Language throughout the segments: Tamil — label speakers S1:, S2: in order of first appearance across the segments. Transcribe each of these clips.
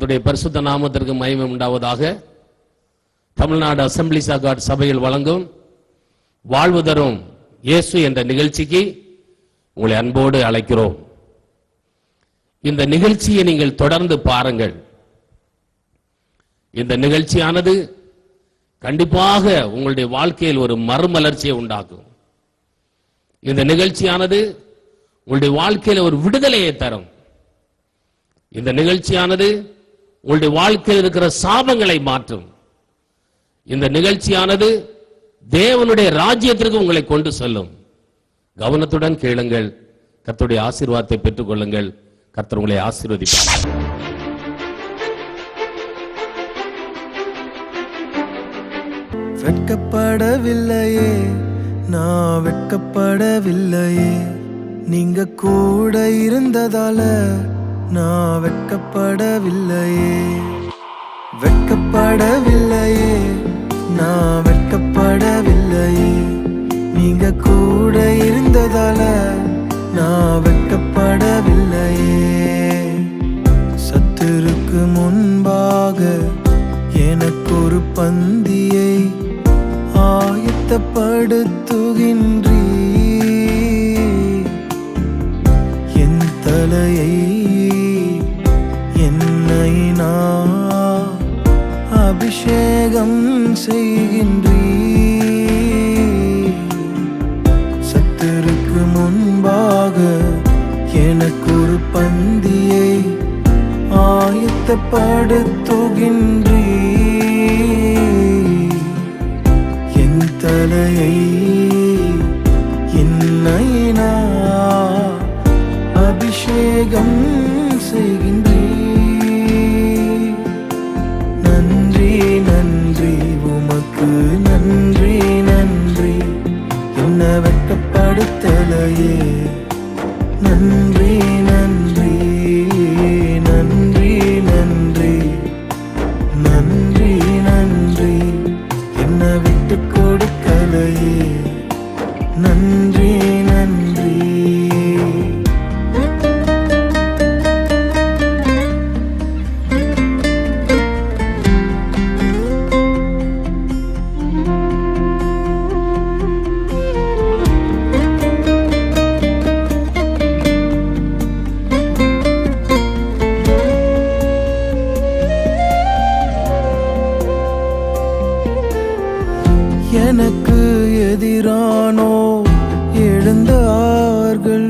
S1: கர்த்தருடைய பரிசுத்த நாமத்திற்கு மகிமை உண்டாவதாக. தமிழ்நாடு அசெம்பிளிஸ் ஆஃப் காட் சபையில் வழங்கும் வாழ்வு தரும் இயேசு என்ற நிகழ்ச்சிக்கு உங்களை அன்போடு அழைக்கிறோம். இந்த நிகழ்ச்சியை நீங்கள் தொடர்ந்து பாருங்கள். இந்த நிகழ்ச்சியானது கண்டிப்பாக உங்களுடைய வாழ்க்கையில் ஒரு மறுமலர்ச்சியை உண்டாக்கும். இந்த நிகழ்ச்சியானது உங்களுடைய வாழ்க்கையில் ஒரு விடுதலையை தரும். இந்த நிகழ்ச்சியானது உங்களுடைய வாழ்க்கையில் இருக்கிற சாபங்களை மாற்றும். இந்த நிகழ்ச்சியானது தேவனுடைய ராஜ்யத்திற்கு உங்களை கொண்டு செல்லும். கவனத்துடன் கேளுங்கள். கர்த்தருடைய ஆசீர்வாதத்தை பெற்றுக் கொள்ளுங்கள். கர்த்தர் உங்களை ஆசீர்வதிப்பார்.
S2: வெட்கப்படவில்லையே, நான் வெட்கப்படவில்லையே, நீங்க கூட இருந்ததால நான் வெட்கப்படவில்லையே. வெட்கப்படவில்லையே, நான் வெட்கப்படவில்லையே, நீங்க கூட இருந்ததால நான் வெட்கப்படவில்லையே. சத்துருக்கு முன்பாக எனக்கு ஒரு பந்தியை ஆயத்தப்படுத்துகின்றீ. என் தலையை என்னை நான் அபிஷேகம் செய்கின்றீ. சத்துருக்கு முன்பாக எனக்கு ஒரு பந்தியை ஆயத்தப்படுத்துகின்றீ. என் தலையை என்னை நான் அபிஷேகம் செய்கின்றீ. நன்றி நன்றி உமக்கு நன்றி நன்றி, என்ன வெட்கப்படுத்தலையே. நன்றி நன்றி நன்றி நன்றி நன்றி நன்றி, என்ன விட்டு கொடுக்கலையே. நன்றி நன்றி. எனக்கு எதிரானோ எழுந்தார்கள்,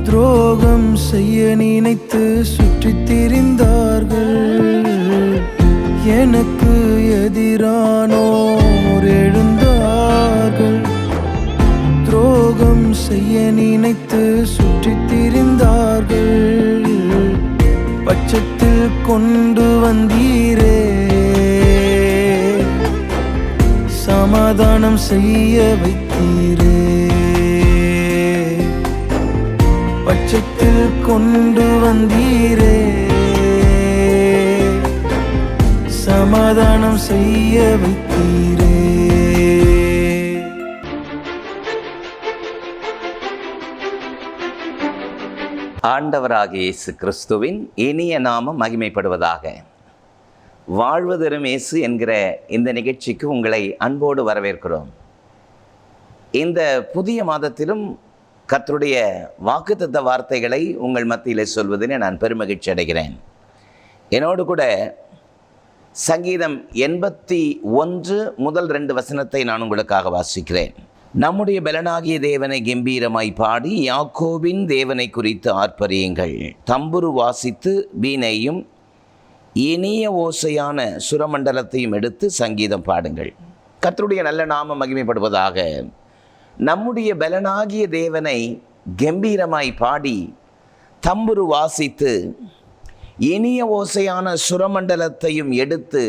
S2: துரோகம் செய்ய நினைத்து சுற்றித் திரிந்தார்கள். எனக்கு எதிரானோர் எழுந்தார்கள், துரோகம் செய்ய நினைத்து சுற்றித் திரிந்தார்கள். பட்சத்தில் கொண்டு வந்தீரே, சமாதானம் செய்ய வைத்தீரே. பட்சத்தில் கொண்டு வந்தீரே, சமாதானம் செய்ய வைத்தீரே.
S3: ஆண்டவராகிய இயேசு கிறிஸ்துவின் இனிய நாமம் மகிமைப்படுவதாக. வாழ்வு தரும் இயேசு என்கிற இந்த நிகழ்ச்சிக்கு உங்களை அன்போடு வரவேற்கிறோம். இந்த புதிய மாதத்திலும் கர்த்தருடைய வாக்குத்தத்த வார்த்தைகளை உங்கள் மத்தியில் சொல்வதில் நான் பெருமகிழ்ச்சி அடைகிறேன். என்னோடு கூட சங்கீதம் 81 முதல் 2 வசனத்தை நான் உங்களுக்காக வாசிக்கிறேன். நம்முடைய பலனாகிய தேவனை கம்பீரமாய் பாடி யாக்கோபின் தேவனை குறித்து ஆர்ப்பரியுங்கள். தம்புரு வாசித்து வீணையும் இனிய ஓசையான சுரமண்டலத்தையும் எடுத்து சங்கீதம் பாடுங்கள். கர்த்தருடைய நல்ல நாமம் மகிமைப்படுவதாக. நம்முடைய பலனாகிய தேவனை கம்பீரமாய் பாடி தம்புரு வாசித்து இனிய ஓசையான சுரமண்டலத்தையும் எடுத்து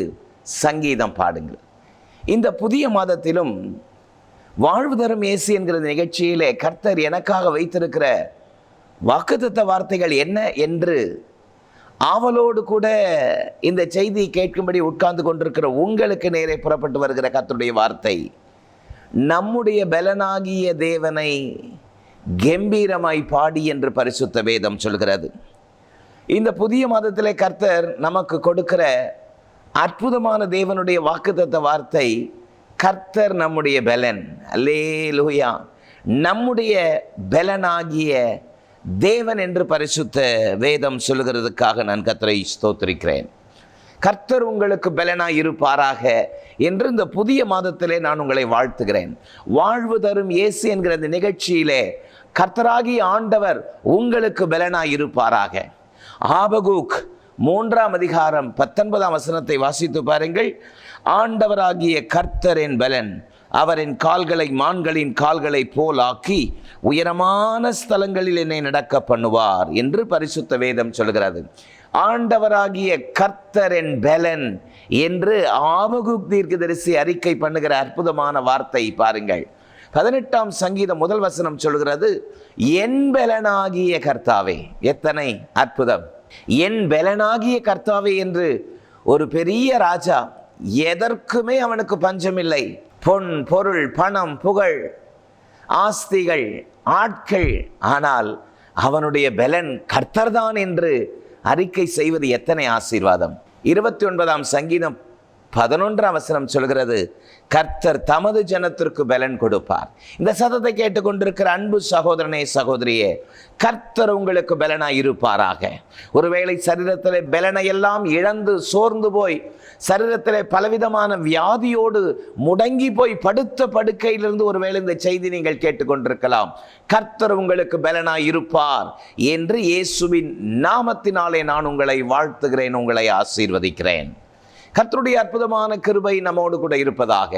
S3: சங்கீதம் பாடுங்கள். இந்த புதிய மாதத்திலும் வாழ்வு தரும் இயேசு என்கிற நிகழ்ச்சியிலே கர்த்தர் எனக்காக வைத்திருக்கிற வாக்குத்தத்த வார்த்தைகள் என்ன என்று ஆவலோடு கூட இந்த செய்தி கேட்கும்படி உட்கார்ந்து கொண்டிருக்கிற உங்களுக்கு நேரே புறப்பட்டு வருகிற கர்த்தருடைய வார்த்தை, நம்முடைய பலனாகிய தேவனை கம்பீரமாய் பாடி என்று பரிசுத்த வேதம் சொல்கிறது. இந்த புதிய மாதத்திலே கர்த்தர் நமக்கு கொடுக்கிற அற்புதமான தேவனுடைய வாக்குத்தத்த வார்த்தை, கர்த்தர் நம்முடைய பெலன். அல்லேலூயா. நம்முடைய பெலனாகிய தேவன் என்று பரிசுத்த வேதம் சொல்லுகிறதுக்காக நான் கர்த்தரை ஸ்தோத்திரிக்கிறேன். கர்த்தர் உங்களுக்கு பெலனாய் இருப்பாராக என்று இந்த புதிய மாதத்திலே நான் உங்களை வாழ்த்துகிறேன். வாழ்வு தரும் இயேசு என்கிற இந்த நிகழ்ச்சியிலே கர்த்தராகிய ஆண்டவர் உங்களுக்கு பெலனாய் இருப்பாராக. ஆபகூக் 3ஆம் அதிகாரம் 19ஆம் வசனத்தை வாசித்து பாருங்கள். ஆண்டவராகிய கர்த்தர் என் பெலன், அவரின் கால்களை மான்களின் கால்களை போல் ஆக்கி உயரமான ஸ்தலங்களில் என்னை நடக்க பண்ணுவார் என்று பரிசுத்த வேதம் சொல்கிறது. ஆண்டவராகிய கர்த்தர் என் பெலன் என்று ஆபகூக் தீர்க்கதரிசி அறிக்கை பண்ணுகிற அற்புதமான வார்த்தை பாருங்கள். 18ஆம் சங்கீதம் 1 வசனம் சொல்கிறது, என் பெலனாகிய கர்த்தாவே. எத்தனை அற்புதம்! என் பெலனாகிய கர்த்தாவே என்று ஒரு பெரிய ராஜா, எதற்குமே அவனுக்கு பஞ்சமில்லை. பொன், பொருள், பணம், புகழ், ஆஸ்திகள், ஆட்கள், ஆனால் அவனுடைய பெலன் கர்த்தர்தான் என்று அறிக்கை செய்வது எத்தனை ஆசீர்வாதம்! 29ஆம் சங்கீதம் 11ஆம் வசனம் சொல்கிறது, கர்த்தர் தமது ஜனத்திற்கு பெலன் கொடுப்பார். இந்த சத்தத்தை கேட்டுக்கொண்டிருக்கிற அன்பு சகோதரனே, சகோதரியே, கர்த்தர் உங்களுக்கு பெலனாய் இருப்பாராக. ஒருவேளை சரீரத்திலே பெலனை எல்லாம் இழந்து சோர்ந்து போய், சரீரத்திலே பலவிதமான வியாதியோடு முடங்கி போய் படுத்த படுக்கையிலிருந்து ஒருவேளை இந்த செய்தி நீங்கள் கேட்டுக்கொண்டிருக்கலாம். கர்த்தர் உங்களுக்கு பெலனாய் இருப்பார் என்று இயேசுவின் நாமத்தினாலே நான் உங்களை வாழ்த்துகிறேன், உங்களை ஆசீர்வதிக்கிறேன். கர்த்தருடைய அற்புதமான கிருபை நம்மோடு கூட இருப்பதாக.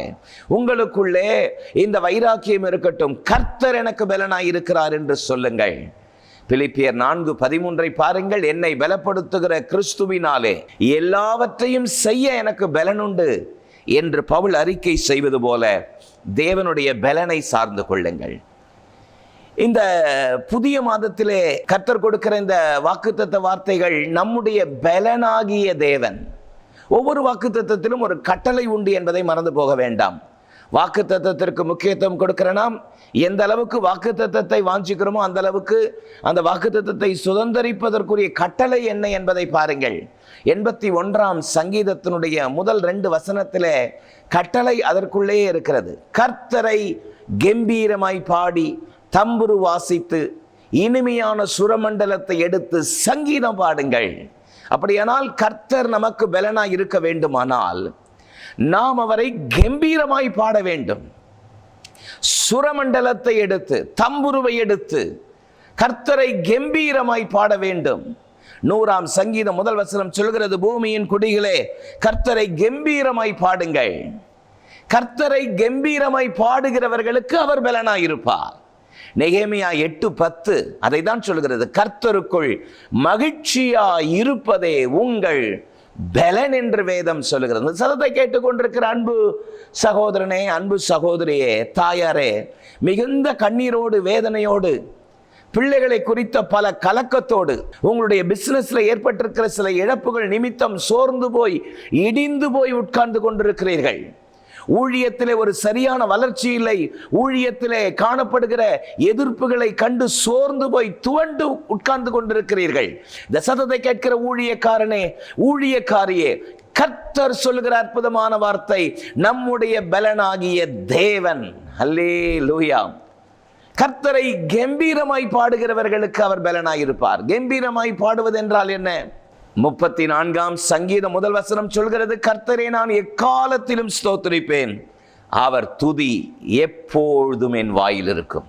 S3: உங்களுக்குள்ளே இந்த வைராக்கியம் இருக்கட்டும். கர்த்தர் எனக்கு பெலனாய் இருக்கிறார் என்று சொல்லுங்கள். பிலிப்பியர் 4:13 பாருங்கள். என்னை பலப்படுத்துகிற கிறிஸ்துவினாலே எல்லாவற்றையும் செய்ய எனக்கு பெலனுண்டு என்று பவுல் அறிக்கை செய்வது போல தேவனுடைய பெலனை சார்ந்து கொள்ளுங்கள். இந்த புதிய மாதத்திலே கர்த்தர் கொடுக்கிற இந்த வாக்குத்தத்த வார்த்தைகள் நம்முடைய பெலனாகிய தேவன். ஒவ்வொரு வாக்குத்தத்தத்திலும் ஒரு கட்டளை உண்டு என்பதை மறந்து போக வேண்டாம். வாக்குத்தத்தத்திற்கு முக்கியத்துவம் கொடுக்கிற நாம் எந்த அளவுக்கு வாக்குத்தத்தத்தை வாஞ்சிக்கிறோமோ அந்த அளவுக்கு அந்த வாக்குத்தத்தத்தை சுதந்தரிப்பதற்குரிய கட்டளை என்ன என்பதை பாருங்கள். 81ஆம் சங்கீதத்தினுடைய முதல் 2 வசனத்திலே கட்டளை அதற்குள்ளே இருக்கிறது. கர்த்தரை கம்பீரமாய் பாடி தம்புரு வாசித்து இனிமையான சுரமண்டலத்தை எடுத்து சங்கீதம் பாடுங்கள். அப்படியானால் கர்த்தர் நமக்கு பெலனாய் இருக்க வேண்டுமானால் நாம் அவரை கம்பீரமாய் பாட வேண்டும். சுரமண்டலத்தை எடுத்து, தம்புருவை எடுத்து கர்த்தரை கம்பீரமாய் பாட வேண்டும். 100ஆம் சங்கீதம் 1 வசனம் சொல்கிறது, பூமியின் குடிகளே கர்த்தரை கம்பீரமாய் பாடுங்கள். கர்த்தரை கம்பீரமாய் பாடுகிறவர்களுக்கு அவர் பெலனாய் இருப்பார். நெகேமியா 8:10 அதை தான் சொல்கிறது, கர்த்தருக்குள் மகிழ்ச்சியா இருப்பதே உங்கள் பெலன் என்று வேதம் சொல்லுகிறது. சத்தத்தை கேட்டுக்கொண்டிருக்கிற அன்பு சகோதரனே, அன்பு சகோதரியே, தாயாரே, மிகுந்த கண்ணீரோடு வேதனையோடு பிள்ளைகளை குறித்த பல கலக்கத்தோடு உங்களுடைய பிசினஸ்ல ஏற்பட்டிருக்கிற சில இழப்புகள் நிமித்தம் சோர்ந்து போய் இடிந்து போய் உட்கார்ந்து கொண்டிருக்கிறீர்கள். ஊழியத்திலே ஒரு சரியான வளர்ச்சி இல்லை. ஊழியத்திலே காணப்படுகிற எதிர்ப்புகளை கண்டு சோர்ந்து போய் துவண்டு உட்கார்ந்து கொண்டிருக்கிறீர்கள். இந்த சத்தத்தை கேட்கிற ஊழியக்காரனே, ஊழியக்காரியே, கர்த்தர் சொல்லுகிற அற்புதமான வார்த்தை, நம்முடைய பெலனாகிய தேவன். அல்லேலூயா. கர்த்தரை கம்பீரமாய் பாடுகிறவர்களுக்கு அவர் பெலனாய் இருப்பார். கம்பீரமாய் பாடுவது என்றால் என்ன? 34ஆம் சங்கீதம் 1 வசனம் சொல்கிறது, கர்த்தரை நான் எக்காலத்திலும் ஸ்தோத்திரிப்பேன், அவர் துதி எப்பொழுதும் என் வாயில் இருக்கும்.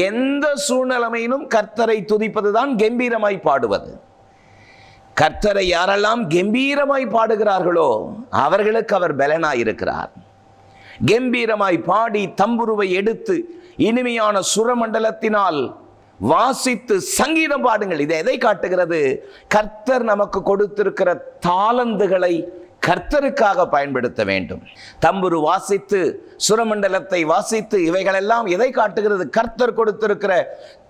S3: எந்த சூழ்நிலையிலும் கர்த்தரை துதிப்பதுதான் கம்பீரமாய் பாடுவது. கர்த்தரை யாரெல்லாம் கம்பீரமாய் பாடுகிறார்களோ அவர்களுக்கு அவர் பெலனாய் இருக்கிறார். கம்பீரமாய் பாடி தம்புருவை எடுத்து இனிமையான சுரமண்டலத்தினால் வாசித்து சங்கீதம் பாடுங்கள். இது எதை காட்டுகிறது? கர்த்தர் நமக்கு கொடுத்திருக்கிற தாளந்துகளை கர்த்தருக்காக பயன்படுத்த வேண்டும். தம்புரு வாசித்து சுரமண்டலத்தை வாசித்து இவைகளெல்லாம் எதை காட்டுகிறது? கர்த்தர் கொடுத்திருக்கிற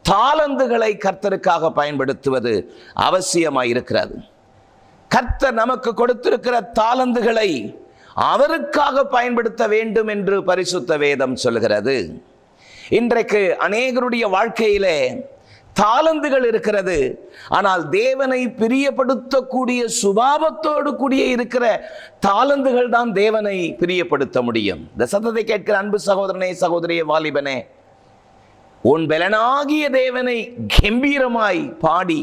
S3: தாளந்துகளை கர்த்தருக்காக பயன்படுத்துவது அவசியமாயிருக்கிறது. கர்த்தர் நமக்கு கொடுத்திருக்கிற தாளந்துகளை அவருக்காக பயன்படுத்த வேண்டும் என்று பரிசுத்த வேதம் சொல்கிறது. இன்றைக்கு அநேகருடைய வாழ்க்கையிலே தாளந்துகள் இருக்கிறது. ஆனால் தேவனை பிரியப்படுத்தக்கூடிய சுபாவத்தோடு கூடிய இருக்கிற தாளந்துகள் தான் தேவனை பிரியப்படுத்த முடியும். இந்த சத்தத்தை கேட்கிற அன்பு சகோதரனே, சகோதரியே, வாலிபனே, உன் பலனாகிய தேவனை கம்பீரமாய் பாடி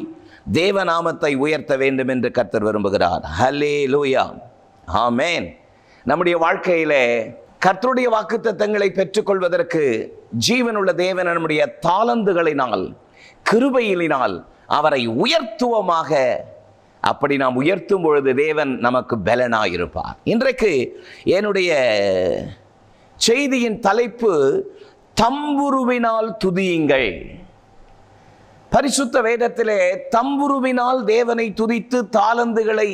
S3: தேவநாமத்தை உயர்த்த வேண்டும் என்று கர்த்தர் விரும்புகிறார். ஹல்லேலூயா, ஆமென். நம்முடைய வாழ்க்கையிலே கர்த்தருடைய வாக்குத்தத்தங்களை பெற்றுக்கொள்வதற்கு ஜீவனுள்ள தேவன் நம்முடைய தாளந்துகளினால், கிருபையினால் அவரை உயர்த்துவமாக. அப்படி நாம் உயர்த்தும் பொழுது தேவன் நமக்கு பலனாயிருப்பார். இன்றைக்கு என்னுடைய செய்தியின் தலைப்பு தம்புருவினால் துதியுங்கள். பரிசுத்த வேதத்திலே தம்புருவினால் தேவனை துதித்து தாளந்துகளை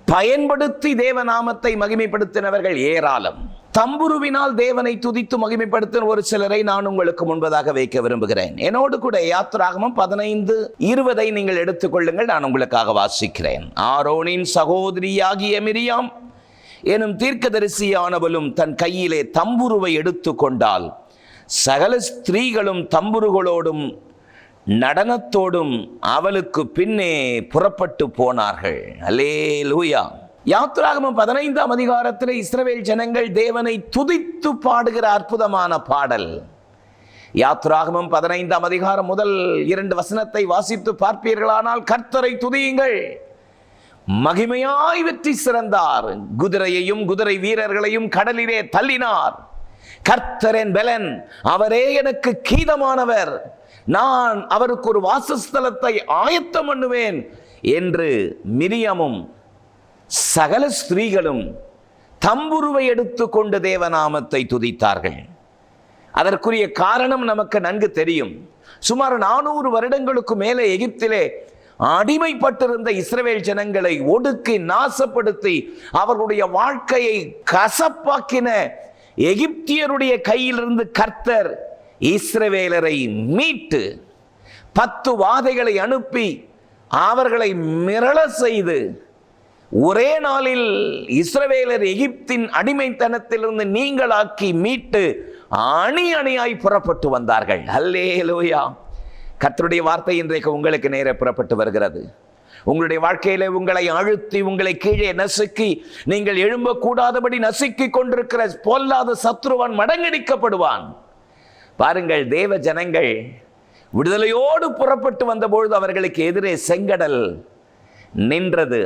S3: பயன்படுத்தி தேவநாமத்தை மகிமைப்படுத்தினவர்கள் ஏராளம். தம்புருவினால் தேவனை துதித்து மகிமைப்படுத்தின ஒரு சிலரை நான் உங்களுக்கு முன்பதாக வைக்க விரும்புகிறேன். என்னோடு கூட யாத்திராகமம் 15:20 நீங்கள் எடுத்துக்கொள்ளுங்கள், நான் உங்களுக்காக வாசிக்கிறேன். ஆரோனின் சகோதரியாகிய மிரியாம் எனும் தீர்க்கதரிசியானவளும் தன் கையிலே தம்புருவை எடுத்து கொண்டால் சகல ஸ்திரீகளும் தம்புருகளோடும் நடனத்தோடும் அவளுக்கு பின்னே புறப்பட்டு போனார்கள். அல்லேலூயா. யாத்திராகமம் 15ஆம் அதிகாரத்தில் இஸ்ரவேல் ஜனங்கள் தேவனை துதித்து பாடுகிற அற்புதமான பாடல். யாத்திராகமம் 15ஆம் அதிகாரம் முதல் 2 வசனத்தை வாசித்து பார்ப்பீர்களானால், கர்த்தரை துதியுங்கள், மகிமையாய் வெற்றி சிறந்தார், குதிரையையும் குதிரை வீரர்களையும் கடலிலே தள்ளினார், கர்த்தரின் பலன், அவரே எனக்கு கீதமானவர், நான் அவருக்கு ஒரு வாசஸ்தலத்தை ஆயத்தம் பண்ணுவேன் என்று மிரியாமும் சகல ஸ்திரீகளும் தம்புருவை எடுத்துக்கொண்டு தேவநாமத்தை துதித்தார்கள். அதற்குரிய காரணம் நமக்கு நன்கு தெரியும். சுமார் 400 வருடங்களுக்கு மேலே எகிப்திலே அடிமைப்பட்டிருந்த இஸ்ரவேல் ஜனங்களை ஒடுக்கி நாசப்படுத்தி அவர்களுடைய வாழ்க்கையை கசப்பாக்கின எகிப்தியருடைய கையிலிருந்து கர்த்தர் இஸ்ரவேலரை மீட்டு 10 வாதைகளை அனுப்பி அவர்களை மிரள செய்து ஒரே நாளில் இஸ்ரவேலர் எகிப்தின் அடிமைத்தனத்திலிருந்து நீங்களாக்கி மீட்டு அணி அணியாய் புறப்பட்டு வந்தார்கள். அல்லேலூயா. கர்த்தருடைய வார்த்தை இன்றைக்கு உங்களுக்கு நேரே புறப்பட்டு வருகிறது. உங்களுடைய வாழ்க்கையில உங்களை அழுத்தி உங்களை கீழே நசுக்கி நீங்கள் எழும்பக்கூடாதபடி நசுக்கி கொண்டிருக்கிற பொல்லாத சத்ருவான் மடங்கடிக்கப்படுவான். பாருங்கள், தேவ ஜனங்கள் விடுதலையோடு புறப்பட்டு வந்தபொழுது அவர்களுக்கு எதிரே செங்கடல் நின்றது.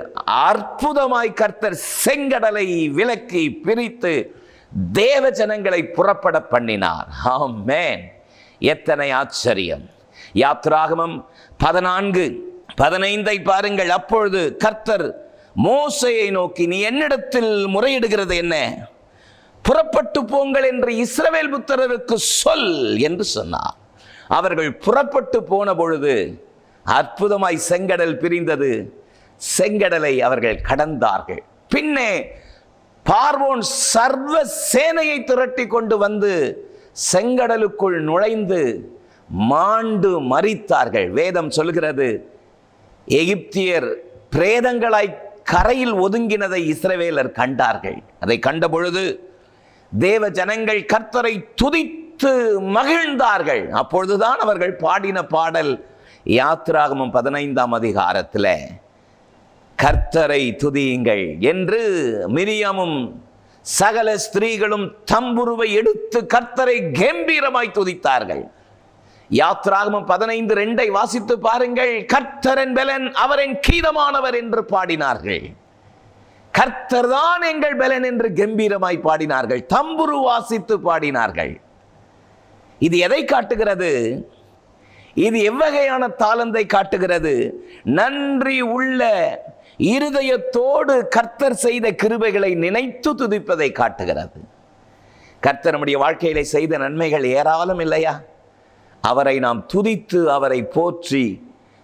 S3: அற்புதமாய் கர்த்தர் செங்கடலை விலக்கி பிரித்து தேவ ஜனங்களை புறப்பட பண்ணினார். ஆமென். எத்தனை ஆச்சரியம். யாத்திராகமம் 14:15 பாருங்கள். அப்பொழுது கர்த்தர் மோசேயை நோக்கி, நீ என்னிடத்தில் முறையிடுகிறது என்ன? புறப்பட்டு போங்கள் என்று இஸ்ரவேல் புத்திரருக்கு சொல் என்று சொன்னார். அவர்கள் புறப்பட்டு போன பொழுது அற்புதமாய் செங்கடல் பிரிந்தது. செங்கடலை அவர்கள் கடந்தார்கள். பின்னே பார்வோன் சர்வ சேனையை திரட்டி கொண்டு வந்து செங்கடலுக்குள் நுழைந்து மாண்டு மரித்தார்கள். வேதம் சொல்கிறது, எகிப்தியர் பிரேதங்களாய் கரையில் ஒதுங்கினதை இஸ்ரவேலர் கண்டார்கள். அதை கண்ட பொழுது தேவ ஜனங்கள் கர்த்தரை துதித்து மகிழ்ந்தார்கள். அப்பொழுதுதான் அவர்கள் பாடின பாடல் யாத்திராகமம் 15ஆம் அதிகாரத்தில், கர்த்தரை துதியுங்கள் என்று மிரியாமும் சகல ஸ்திரீகளும் தம்புருவை எடுத்து கர்த்தரை கம்பீரமாய் துதித்தார்கள். யாத்திராகமம் 15:2 வாசித்து பாருங்கள். கர்த்தரின் பலன், அவரின் கீதமானவர் என்று பாடினார்கள். கர்த்தர் தான் எங்கள் பலன் என்று கம்பீரமாய் பாடினார்கள். தம்புரு வாசித்து பாடினார்கள். இது எதை காட்டுகிறது? இது எவ்வகையான தாளந்தை காட்டுகிறது? நன்றி உள்ள இருதயத்தோடு கர்த்தர் செய்த கிருபைகளை நினைத்து துதிப்பதை காட்டுகிறது. கர்த்தர் நம்முடைய வாழ்க்கையிலே செய்த நன்மைகள் ஏராளம் இல்லையா? அவரை நாம் துதித்து அவரை போற்றி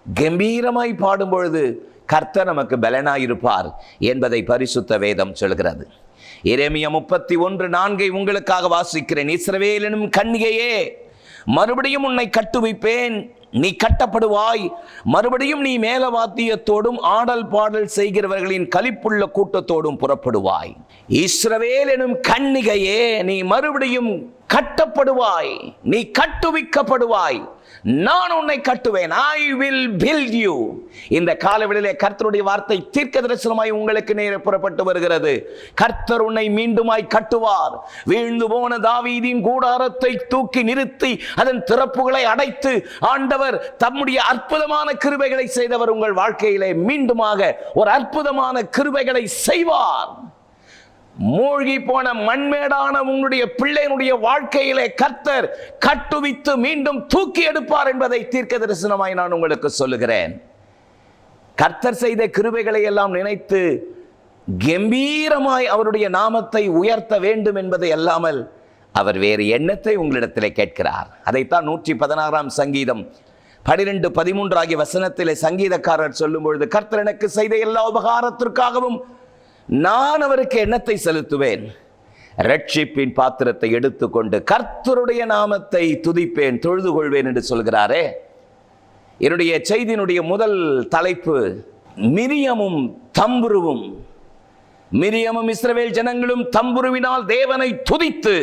S3: கம்பீரமாய் பாடும் பொழுது கர்த்தர் நமக்கு பலனாயிருப்பார் என்பதை பரிசுத்த வேதம் சொல்கிறது. எரேமியா 31:4 உங்களுக்காக வாசிக்கிறேன். இஸ்ரவேல் எனும் கன்னிகையே, மறுபடியும் உன்னை கட்டுவிப்பேன், நீ கட்டப்படுவாய், மறுபடியும் நீ மேலவாத்தியத்தோடும் ஆடல் பாடல் செய்கிறவர்களின் களிப்புள்ள கூட்டத்தோடும் புறப்படுவாய். இஸ்ரவேல் எனும் கன்னிகையே, நீ மறுபடியும் கட்டப்படுவாய், நீ கட்டுவிக்கப்படுவாய், நான் உன்னை கட்டுவேன். I will build you. இந்த காலவெளியிலே கர்த்தருடைய வார்த்தை தீர்க்க தரிசனமாய் உங்களுக்கு நேரே புறப்பட்டு வருகிறது. கர்த்தர் உன்னை மீண்டுமாய் கட்டுவார். வீழ்ந்து போன தாவீதின் கூடாரத்தை தூக்கி நிறுத்தி அதன் திறப்புகளை அடைத்து ஆண்டவர் தம்முடைய அற்புதமான கிருபைகளை செய்தவர். உங்கள் வாழ்க்கையிலே மீண்டுமாக ஒரு அற்புதமான கிருபைகளை செய்வார். மூழ்கி போன மண்மேடான உங்களுடைய பிள்ளையினுடைய வாழ்க்கையிலே கர்த்தர் கட்டுவித்து மீண்டும் தூக்கி எடுப்பார் என்பதை தீர்க்க தரிசனமாய் நான் உங்களுக்கு சொல்லுகிறேன். கர்த்தர் செய்த கிருபைகளை எல்லாம் நினைத்து கம்பீரமாய் அவருடைய நாமத்தை உயர்த்த வேண்டும் என்பதை அல்லாமல் அவர் வேறு எண்ணத்தை உங்களிடத்திலே கேட்கிறார். அதைத்தான் 116 சங்கீதம் 12-13 ஆகிய வசனத்திலே சங்கீதக்காரர் சொல்லும் பொழுது, கர்த்தர் எனக்கு செய்த எல்லா உபகாரத்திற்காகவும் நான் அவருக்கு எண்ணத்தை செலுத்துவேன், ரட்சிப்பின் பாத்திரத்தை எடுத்துக்கொண்டு கர்த்தருடைய நாமத்தை துதிப்பேன், தொழுது கொள்வேன் என்று சொல்கிறாரே. என்னுடைய செய்தியினுடைய முதல் தலைப்பு மிரியமும் தம்புருவும். மிரியமும் இஸ்ரவேல் ஜனங்களும் தம்புருவினால் தேவனை துதித்து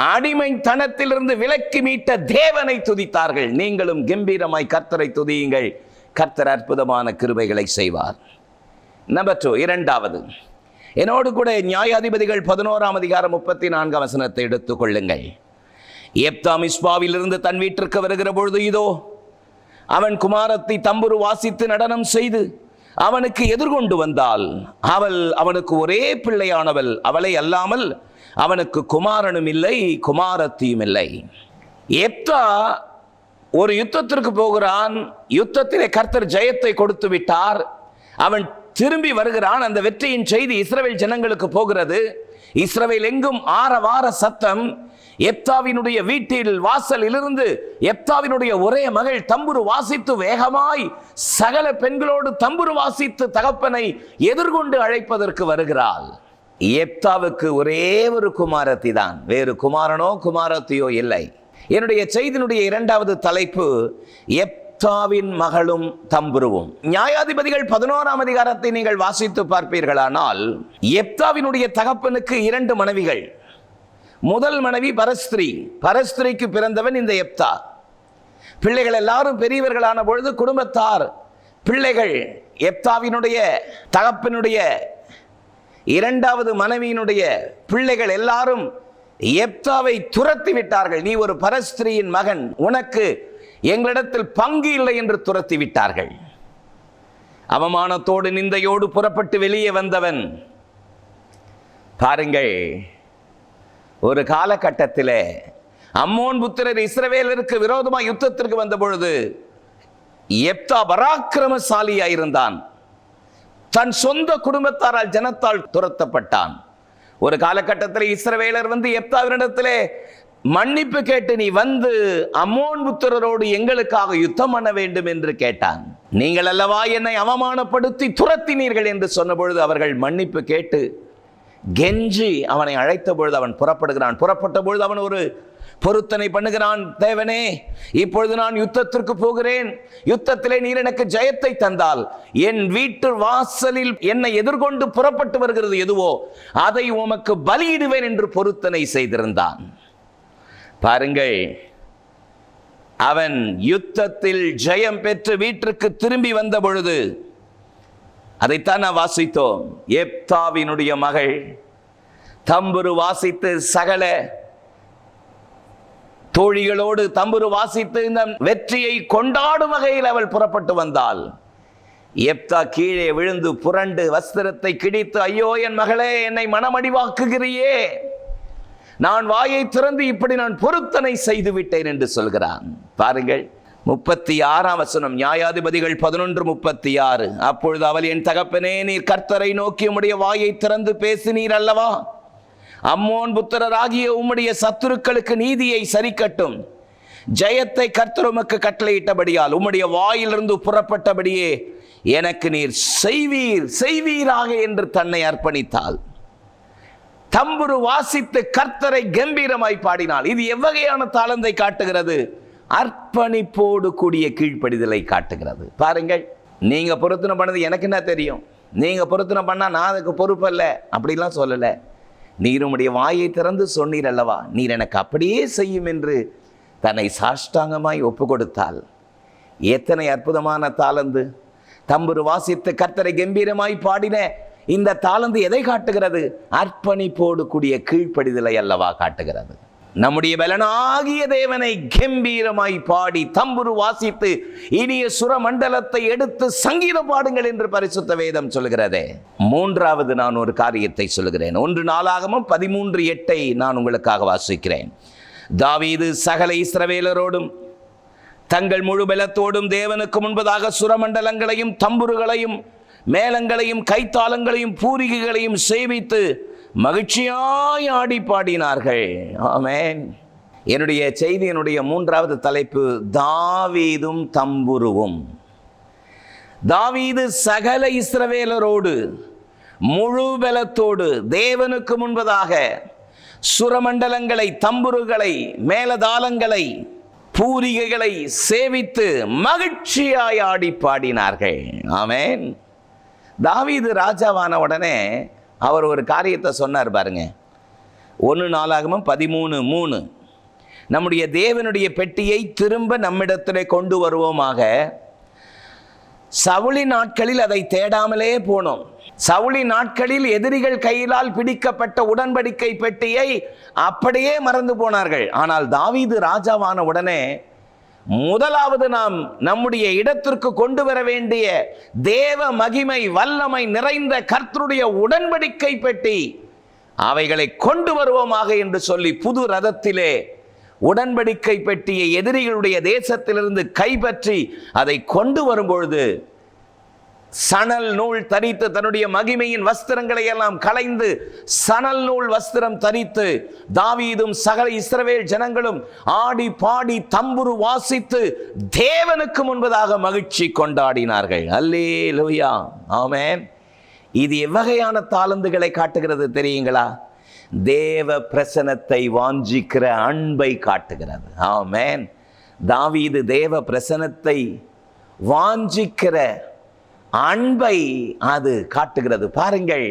S3: அடிமைத்தனத்திலிருந்து விலக்கி மீட்ட தேவனை துதித்தார்கள். நீங்களும் கம்பீரமாய் கர்த்தரை துதியுங்கள், கர்த்தர் அற்புதமான கிருபைகளை செய்வார். நம்பர் 2, இரண்டாவது, என்னோடு கூட நியாயாதிபதிகள் 11 அதிகாரம் 34 வசனத்தை எடுத்துக் கொள்ளுங்கள். எப்தா மிஸ்பாவிலிருந்து தன் வீட்டிற்கு வருகிற பொழுது, இதோ அவன் குமாரத்தை தம்புரு வாசித்து நடனம் செய்து அவனுக்கு எதிர்கொண்டு வந்தாள். அவள் அவனுக்கு ஒரே பிள்ளையானவள். அவளை அல்லாமல் அவனுக்கு குமாரனும் இல்லை, குமாரத்தியும் இல்லை. எப்தா ஒரு யுத்தத்திற்கு போகிறான். யுத்தத்திலே கர்த்தர் ஜெயத்தை கொடுத்து விட்டார். அவன் திரும்பி வருகிறான். அந்த வெற்றியின் செய்தி இஸ்ரவேல் ஜனங்களுக்கு போகிறது. இஸ்ரவேல் எங்கும் ஆரவார சத்தம். எப்தாவினுடைய வீட்டில் வாசலிலிருந்து எப்தாவினுடைய ஒரே மகள் தம்புரு வாசித்து வேகமாய் சகல பெண்களோடு தம்புரு வாசித்து தகப்பனை எதிர்கொண்டு அழைப்பதற்கு வருகிறாள். எப்தாவுக்கு ஒரே ஒரு குமாரத்தி தான், வேறு குமாரனோ குமாரத்தியோ இல்லை. என்னுடைய செய்தியினுடைய இரண்டாவது தலைப்பு எப்தாவின் மகளும் தம்புருவும். நியாயாதிபதிகள் 11 அதிகாரத்தை நீங்கள் வாசித்து பார்ப்பீர்களானால், எப்தாவினுடைய தகப்பனுக்கு 2 மனைவிகள். முதல் மனைவி பரஸ்திரி. பரஸ்திரிக்கு பிறந்தவன் இந்த எப்தா. பிள்ளைகள் எல்லாரும் பெரியவர்களான பொழுது குடும்பத்தார் பிள்ளைகள் எப்தாவினுடைய தகப்பனுடைய 2வது மனைவியினுடைய பிள்ளைகள் எல்லாரும் எப்தாவை துரத்தி விட்டார்கள். நீ ஒரு பரஸ்திரியின் மகன், உனக்கு எங்களிடத்தில் பங்கு இல்லை என்று துரத்தி விட்டார்கள். அவமானத்தோடு நிந்தையோடு புறப்பட்டு வெளியே வந்தவன். பாருங்கள், ஒரு காலகட்டத்தில் அம்மோன் புத்திரர் இஸ்ரவேலருக்கு விரோதமாக யுத்தத்திற்கு வந்த பொழுது எப்தா பராக்கிரமசாலியாயிருந்தான். தன் சொந்த குடும்பத்தாரால் ஜனத்தால் துரத்தப்பட்டான். ஒரு காலகட்டத்தில் இஸ்ரவேலர் வந்து எப்தாவினிடத்திலே மன்னிப்பு கேட்டு, நீ வந்து அம்மோன் புத்திரரோடு எங்களுக்காக யுத்தம் பண்ண வேண்டும் என்று கேட்டான். நீங்கள் அல்லவா என்னை அவமானப்படுத்தி துரத்தினீர்கள் என்று சொன்ன பொழுது அவர்கள் மன்னிப்பு கேட்டு கெஞ்சி அவனை அழைத்த பொழுது அவன் புறப்படுகிறான். புறப்பட்ட பொழுது அவன் ஒரு பொருத்தனை பண்ணுகிறான். தேவனே, இப்பொழுது நான் யுத்தத்திற்கு போகிறேன். யுத்தத்திலே நீர் எனக்கு ஜெயத்தை தந்தால் என் வீட்டு வாசலில் என்னை எதிர்கொண்டு புறப்பட்டு வருகிறது எதுவோ அதை உமக்கு பலியிடுவேன் என்று பொருத்தனை செய்திருந்தான். பாருங்கள், அவன் யுத்தத்தில் ஜெயம் பெற்று வீட்டிற்கு திரும்பி வந்த பொழுது அதைத்தான் நான் வாசித்தோம். எப்தாவினுடைய மகள் தம்புரு வாசித்து சகல தோழிகளோடு தம்புரு வாசித்து இந்த வெற்றியை கொண்டாடும் வகையில் அவள் புறப்பட்டு வந்தாள். எப்தா கீழே விழுந்து புரண்டு வஸ்திரத்தை கிழித்து, ஐயோ என் மகளே, என்னை மனமடிவாக்குகிறியே, நான் வாயை திறந்து இப்படி நான் பொருத்தனை செய்து விட்டேன் என்று சொல்கிறான். பாருங்கள், 36 வசனம், நியாயாதிபதிகள் 11:36. அப்பொழுது அவள், என் தகப்பனே, நீர் கர்த்தரை நோக்கி உம்முடைய வாயை திறந்து பேசினீர் அல்லவா? அம்மோன் புத்திரராகிய உம்முடைய சத்துருக்களுக்கு நீதியை சரிக்கட்டும். ஜெயத்தை கர்த்தர் உமக்கு கட்டளையிட்டபடியால் உம்முடைய வாயிலிருந்து புறப்பட்டபடியே எனக்கு நீர் செய்வீராக என்று தன்னை அர்ப்பணித்தாள். தம்புரு வாசித்து கர்த்தரை கம்பீரமாய் பாடினாள். இது எவ்வகையான தாளந்தை காட்டுகிறது? அர்ப்பணிப்போடு கூடிய கீழ்ப்படிதலை காட்டுகிறது. பாருங்கள், நீங்க பொருத்தனை பண்ணது எனக்கு என்ன தெரியும், நீங்க பொருத்தனை பண்ணா நான் அதுக்கு பொறுப்பல்ல அப்படிலாம் சொல்லல. நீர் உம்முடைய வாயை திறந்து சொன்னீர் அல்லவா, நீர் எனக்கு அப்படியே செய்யும் என்று தன்னை சாஷ்டாங்கமாய் ஒப்பு கொடுத்தாள். எத்தனை அற்புதமான தாளந்து! தம்புரு வாசித்து கர்த்தரை கம்பீரமாய் பாடின இந்த தாளந்து எதை காட்டுகிறது? அர்ப்பணிப்போடு கூடிய கீழ்ப்படிதலை அல்லவா காட்டுகிறது. நம்முடைய பலனாகிய தேவனை கம்பீரமாய் பாடி தம்புரு வாசித்து இனிய சுரமண்டலத்தை எடுத்து சங்கீதம் பாடுங்கள் என்று பரிசுத்த வேதம் சொல்கிறதே. மூன்றாவது நான் ஒரு காரியத்தை சொல்கிறேன். 1 நாளாகமம் 13:8 நான் உங்களுக்காக வாசிக்கிறேன். தாவீது சகல இஸ்ரவேலரோடும் தங்கள் முழு பலத்தோடும் தேவனுக்கு முன்பதாக சுரமண்டலங்களையும் தம்புருகளையும் மேளங்களையும் கைத்தாளங்களையும் பூரிகைகளையும் சேவித்து மகிழ்ச்சியாய் ஆடி பாடினார்கள். ஆமென். என்னுடைய செய்தியினுடைய 3வது தலைப்பு தாவீதும் தம்புருவும். தாவீது சகல இஸ்ரவேலரோடு முழு பலத்தோடு தேவனுக்கு முன்பதாக சுரமண்டலங்களை தம்புருகளை மேலதாளங்களை பூரிகைகளை சேவித்து மகிழ்ச்சியாய் ஆடி பாடினார்கள். ஆமென். தாவீது ராஜாவான உடனே அவர் ஒரு காரியத்தை சொன்னார் பாருங்க. 1 நாளாகமம் 13:3 நம்முடைய தேவனுடைய பெட்டியை திரும்ப நம்மிடத்திலே கொண்டு வருவோமாக. சவுலின் நாட்களில் அதை தேடாமலே போனோம். சவுலின் நாட்களில் எதிரிகள் கையிலால் பிடிக்கப்பட்ட உடன்படிக்கை பெட்டியை அப்படியே மறந்து போனார்கள். ஆனால் தாவீது ராஜாவான உடனே முதலாவது நாம் நம்முடைய இடத்திற்கு கொண்டு வர வேண்டிய தேவ மகிமை வல்லமை நிறைந்த கர்த்தருடைய உடன்படிக்கை பெட்டி, அவைகளை கொண்டு வருவோமாக என்று சொல்லி புது ரதத்திலே உடன்படிக்கை பெட்டியை எதிரிகளுடைய தேசத்திலிருந்து கைப்பற்றி அதை கொண்டு வரும்பொழுது சணல் நூல் தரித்து தன்னுடைய மகிமையின் வஸ்திரங்களை எல்லாம் களைந்து சணல் நூல் வஸ்திரம் தரித்து தாவீதும் சகல இஸ்ரவேல் ஜனங்களும் ஆடி பாடி தம்புரு வாசித்து தேவனுக்கு முன்பதாக மகிழ்ச்சி கொண்டாடினார்கள். அல்லேலூயா, ஆமென். இது எவ்வகையான தாளந்துகளை காட்டுகிறது தெரியுங்களா? தேவ பிரசன்னத்தை வாஞ்சிக்கிற அன்பை காட்டுகிறது. ஆமென். தாவீது தேவ பிரசன்னத்தை வாஞ்சிக்கிற அன்பை அது காட்டுகிறது. பாருங்கள்,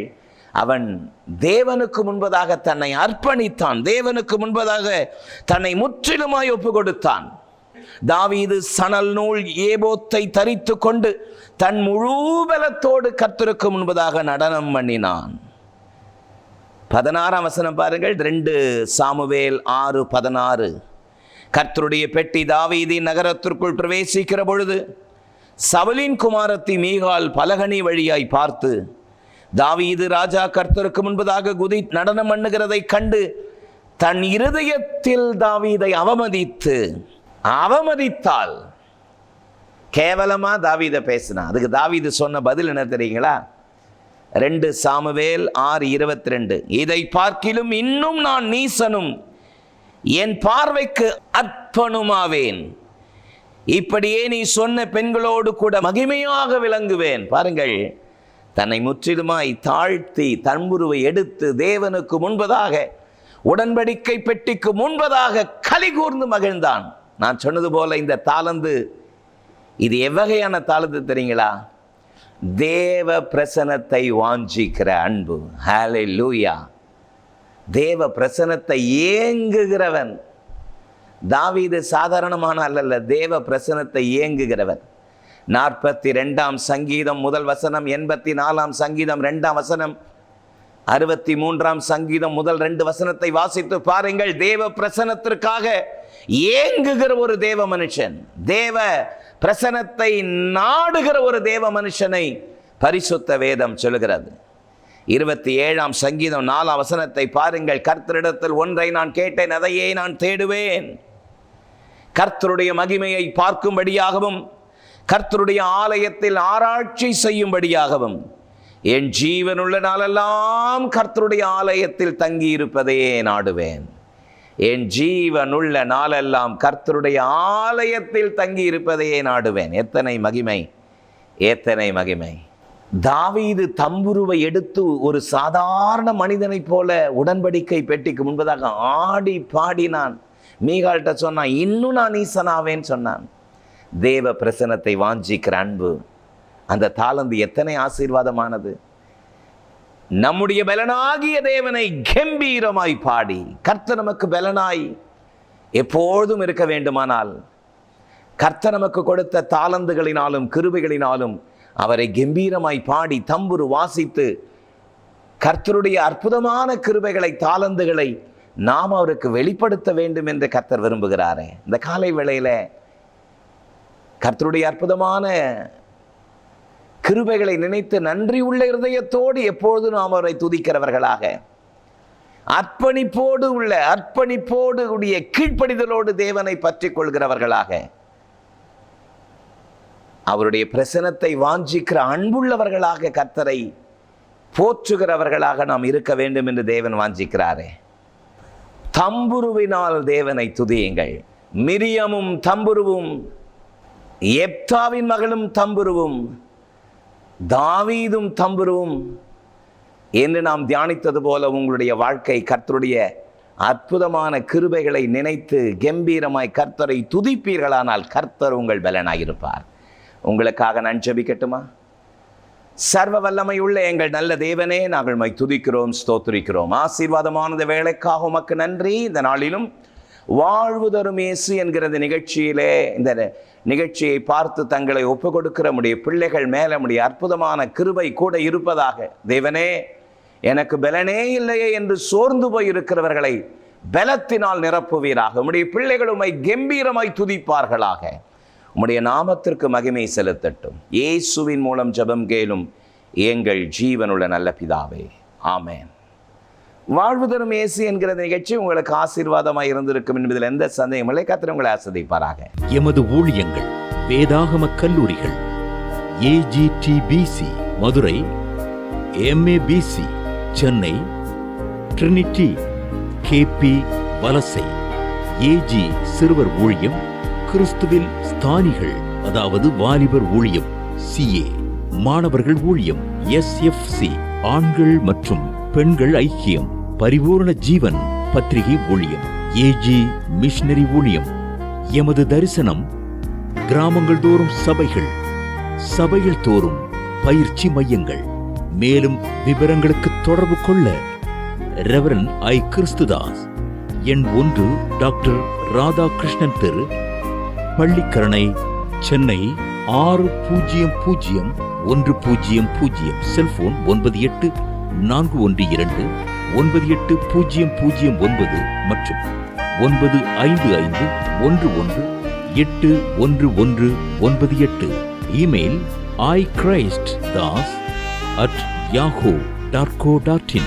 S3: அவன் தேவனுக்கு முன்பதாக தன்னை அர்ப்பணித்தான். தேவனுக்கு முன்பதாக தன்னை முற்றிலுமாய் ஒப்பு கொடுத்தான். தாவீது சணல் நூல் ஏபோத்தை தரித்து கொண்டு தன் முழு பலத்தோடு கர்த்தருக்கு முன்பதாக நடனம் பண்ணினான். 16ஆம் வசனம் பாருங்கள். 2 சாமுவேல் 6:16 கர்த்தருடைய பெட்டி தாவீதின் நகரத்திற்குள் பிரவேசிக்கிற பொழுது சவுலின் குமாரத்தி மீகால் பலகனி வழியாய் பார்த்து தாவீது ராஜா கர்த்தருக்கு முன்பதாக குதி நடனம் பண்ணுகிறதை கண்டு தன் இருதயத்தில் தாவீதை அவமதித்தாள். கேவலமா தாவீதை பேசினா. அதுக்கு தாவீது சொன்ன பதில் என்ன தெரியுங்களா? 2 சாமுவேல் 6:22 இதை பார்க்கிலும் இன்னும் நான் நீசனும் என் பார்வைக்கு அற்பனுமாவேன். இப்படியே நீ சொன்ன பெண்களோடு கூட மகிமையாக விளங்குவேன். பாருங்கள், தன்னை முற்றிலுமாய் தாழ்த்தி தன்புருவை எடுத்து தேவனுக்கு முன்பதாக உடன்படிக்கை பெட்டிக்கு முன்பதாக களி கூர்ந்து மகிழ்ந்தான். நான் சொன்னது போல இந்த தாளந்து இது எவ்வகையான தாளந்து தெரியுங்களா? தேவ பிரசன்னத்தை வாஞ்சிக்கிற அன்பு. ஹல்லேலூயா. தேவ பிரசன்னத்தை ஏங்குகிறவன். தாவீது சாதாரணமான அல்ல, தேவ பிரசன்னத்தை ஏங்குகிறவன். 42ஆம் சங்கீதம் 1 வசனம், 84ஆம் சங்கீதம் 2ஆம் வசனம், 63ஆம் சங்கீதம் 1-2 வசனத்தை வாசித்து பாருங்கள். தேவ பிரசன்னத்திற்காக ஏங்குகிற ஒரு தேவ மனுஷன், தேவ பிரசன்னத்தை நாடுகிற ஒரு தேவ மனுஷனை பரிசுத்த வேதம் சொல்கிறது. 27ஆம் சங்கீதம் 4ஆம் வசனத்தை பாருங்கள். கர்த்தரிடத்தில் ஒன்றை நான் கேட்டேன், அதையே நான் தேடுவேன். கர்த்தருடைய மகிமையை பார்க்கும்படியாகவும் கர்த்தருடைய ஆலயத்தில் ஆராய்ச்சி செய்யும்படியாகவும் என் ஜீவனுள்ள நாளெல்லாம் கர்த்தருடைய ஆலயத்தில் தங்கி இருப்பதையே நாடுவேன். என் ஜீவனுள்ள நாளெல்லாம் கர்த்தருடைய ஆலயத்தில் தங்கி இருப்பதையே நாடுவேன். எத்தனை மகிமை, எத்தனை மகிமை! தாவீது தம்புருவை எடுத்து ஒரு சாதாரண மனிதனை போல உடன்படிக்கை பெட்டிக்கு முன்பதாக ஆடி பாடினான். மீகால்கிட்ட சொன்னான், இன்னும் நான் ஈசனாவேன்னு சொன்னான். தேவ பிரசன்னத்தை வாஞ்சிக்கிற அன்பு, அந்த தாளந்து எத்தனை ஆசீர்வாதமானது! நம்முடைய பலனாகிய தேவனை கம்பீரமாய் பாடி, கர்த்தர் நமக்கு பலனாய் எப்பொழுதும் இருக்க வேண்டுமானால் கர்த்தர் நமக்கு கொடுத்த தாளந்துகளினாலும் கிருபைகளினாலும் அவரை கம்பீரமாய் பாடி தம்புரு வாசித்து கர்த்தருடைய அற்புதமான கிருபைகளை தாளந்துகளை நாம் அவருக்கு வெளிப்படுத்த வேண்டும் என்று கர்த்தர் விரும்புகிறாரே. இந்த காலை வேளையில கர்த்தருடைய அற்புதமான கிருபைகளை நினைத்து நன்றி உள்ள இருதயத்தோடு எப்பொழுதும் நாம் அவரை துதிக்கிறவர்களாக, அர்ப்பணிப்போடு உடைய கீழ்ப்படிதலோடு தேவனை பற்றிக் கொள்கிறவர்களாக, அவருடைய பிரசனத்தை வாஞ்சிக்கிற அன்புள்ளவர்களாக, கர்த்தரை போற்றுகிறவர்களாக நாம் இருக்க வேண்டும் என்று தேவன் வாஞ்சிக்கிறாரே. தம்புருவினால் தேவனை துதியுங்கள். மிரியமும் தம்புருவும், எப்தாவின் மகளும் தம்புருவும், தாவீதும் தம்புருவும் என்று நாம் தியானித்தது போல உங்களுடைய வாழ்க்கை கர்த்தருடைய அற்புதமான கிருபைகளை நினைத்து கம்பீரமாய் கர்த்தரை துதிப்பீர்களானால் கர்த்தர் உங்கள் பலனாயிருப்பார். உங்களுக்காக நான் ஜெபிக்கட்டுமா? சர்வ வல்லமை உள்ள எங்கள் நல்ல தேவனே, நாங்கள் உம்மை துதிக்கிறோம், ஸ்தோத்திரிக்கிறோம். ஆசீர்வாதமான வேளைக்காக உமக்கு நன்றி. இந்த நாளிலும் வாழ்வு தரும் இயேசு என்கிற இந்த நிகழ்ச்சியிலே, இந்த நிகழ்ச்சியை பார்த்து தங்களை ஒப்பு கொடுக்கிற நம்முடைய பிள்ளைகள் மேலே நம்முடைய அற்புதமான கிருபை கூட இருப்பதாக. தேவனே, எனக்கு பலனே இல்லையே என்று சோர்ந்து போய் இருக்கிறவர்களை பலத்தினால் நிரப்புவீராக. உம்முடைய பிள்ளைகள் உம்மை கம்பீரமாய் துதிப்பார்களாக. உம்முடைய நாமத்திற்கு மகிமை செலுத்தட்டும். இயேசுவின் மூலம் ஜெபம் கேளும் எங்கள் ஜீவனுள்ள நல்ல பிதாவே, ஆமென். வாழ்வு தரும் இயேசு என்கிற நிகழ்ச்சி உங்களுக்கு ஆசீர்வாதமாய் இருந்திருக்கும் என்பதில் எந்த சந்தேகமும் இல்லை. கர்த்தர் உங்களை ஆசீர்வதிப்பாராக.
S4: எமது ஊழியங்கள் வேதாகம கல்லூரிகள் AGTBC Madurai, MABC Chennai, Trinity KP வலசை, AG சிறுவர் ஊழியம், கிறிஸ்துவில் ஸ்தானிகள் அதாவது வாலிபர் ஊழியம் CA, மாணவர்கள் ஊழியம் SFC, ஆண்கள் மற்றும் பெண்கள் ஐக்கியம், பரிபூரண ஜீவன் பத்திரிகை ஊழியம், AG மிஷனரி ஊழியம். எமது தரிசனம் கிராமங்கள் தோறும் சபைகள் தோறும் பயிற்சி மையங்கள். மேலும் விவரங்களுக்கு தொடர்பு கொள்ள ரெவரண்ட் I. கிறிஸ்துதாஸ், எண் 1, டாக்டர் ராதாகிருஷ்ணன் தெரு, பள்ளிக்கரணை, சென்னை 600100. செல்போன் 9841298009 மற்றும் 9551181198. Email iChristdas@yahoo.co.in.